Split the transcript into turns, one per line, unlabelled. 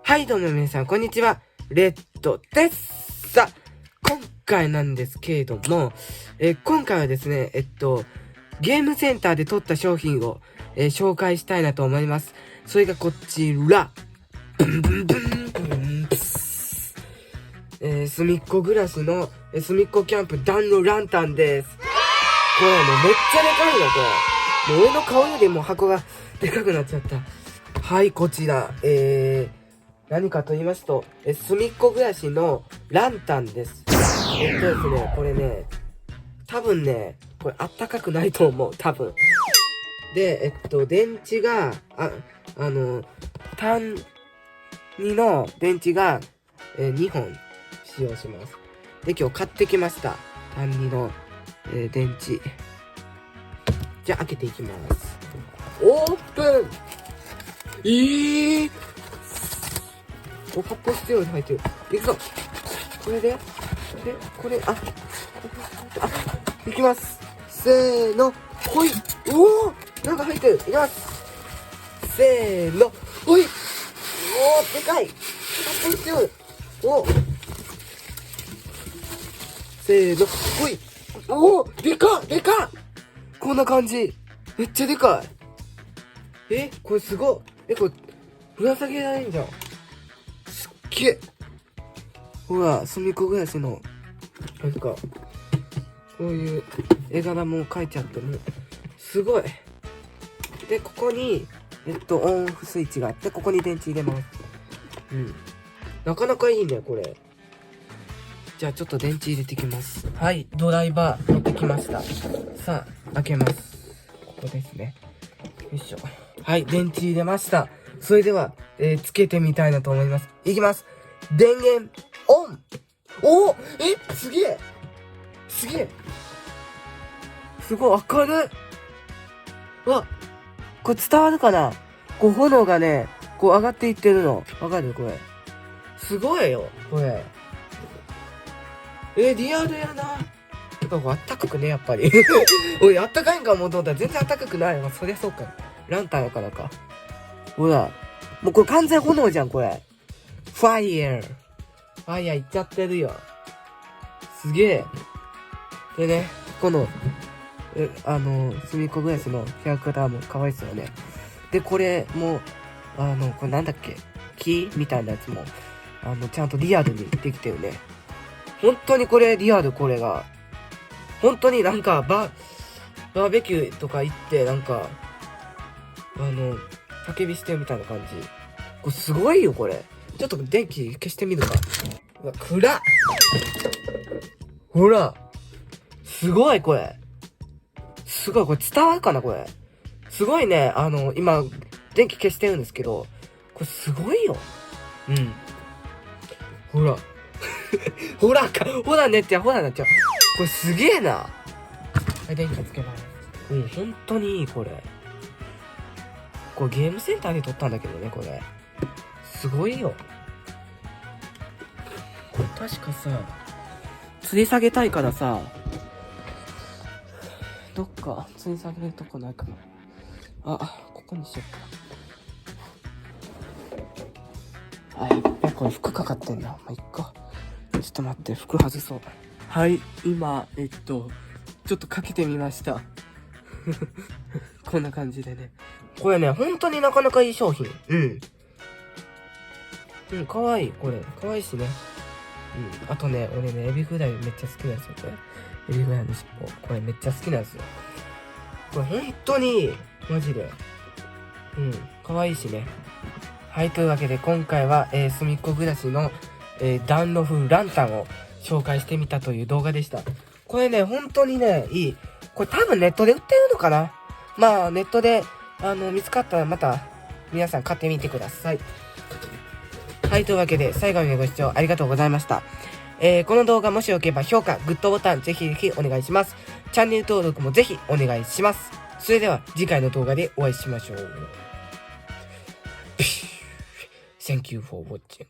はいどうも皆さんこんにちは、レッドです。さあ、今回なんですけれども、今回はですね、ゲームセンターで取った商品を、紹介したいなと思います。それがこちら。ブンブンブンブンプス。すみっこ暮らしの、すみっこキャンプ暖炉ランタンです。これもうめっちゃでかいよ、これ。もう俺の顔よりも箱がでかくなっちゃった。はい、こちら、何かと言いますと、すみっこ暮らしのランタンです。ですね、これね、多分ね、これあったかくないと思う、多分。で、電池が、単2の電池が、2本使用します。で、今日買ってきました。単2の、電池。じゃあ、開けていきます。オープンお、発泡スチロール入ってる。いくぞ。これで、いきます。せーの、ほい。おー、なんか入ってる。いきます。せーの、ほい。おー、でかい。発泡スチロール。おー。せーの、ほい。おー、でかっ。こんな感じ。めっちゃでかい。これすごい。これ、ぶら下げられんじゃん。すっげえ。ほら、すみっこ暮らしの、なんか、こういう絵柄も描いてあっても、すごい。で、ここに、オンオフスイッチがあって、ここに電池入れます。うん。なかなかいいね、これ。じゃあちょっと電池入れてきます。はい、ドライバー持ってきました。さあ、開けます。ここですね。よいしょ。はい、電池入れました。それでは、つけてみたいなと思います。いきます。電源、オン。おお、すげえ。すごい明るい。うわ、これ伝わるかな？こう炎がね、こう上がっていってるの。わかる？これ。すごいよ、これ。リアルやな。てか、これあったかくね、やっぱり。おい、あったかいんかもと思ったら全然あったかくない。まあ、そりゃそうか。ランタンやからか。ほら。もうこれ完全炎じゃん、これ。ファイヤーいっちゃってるよ。すげえ。でね、この、すみっこ暮らしのキャラクターも可愛いですよね。で、これも、これなんだっけ、木みたいなやつも、ちゃんとリアルにできてるね。本当にこれリアル、これが。本当になんか、バーベキューとか行って、なんか、焚き火してるみたいな感じ。これすごいよ、これ。ちょっと電気消してみるか。うわ、暗っ。ほら。すごい、これ。すごい、これ伝わるかな、これ。すごいね、今、電気消してるんですけど、これすごいよ。うん。ほら。ほらねっちゃう。これすげえな。はい、電気つけます。うん、本当にいい、これ。これゲームセンターで撮ったんだけどね、これ。すごいよ。これ確かさ、吊り下げたいからさ、どっか吊り下げるとこないかな。ここにしよっか。これ服かかってんな。まあ、いっか。ちょっと待って、服外そう。はい、今、ちょっとかけてみました。こんな感じでね。これね、本当になかなかいい商品。かわいい、これ。かわいいしね。あとね、俺ね、エビフライめっちゃ好きなんですよ、これ。エビフライの尻尾。これめっちゃ好きなんですよ。これ本当に、マジで。かわいいしね。はい、というわけで今回は、すみっこ暮らしの、暖炉風ランタンを紹介してみたという動画でした。これね、本当にね、いい。これ多分ネットで売ってるのかな？まあ、ネットで、見つかったらまた、皆さん買ってみてください。はい、というわけで、最後までご視聴ありがとうございました。この動画もしよければ評価、グッドボタンぜひぜひお願いします。チャンネル登録もぜひお願いします。それでは次回の動画でお会いしましょう。Thank you for watching.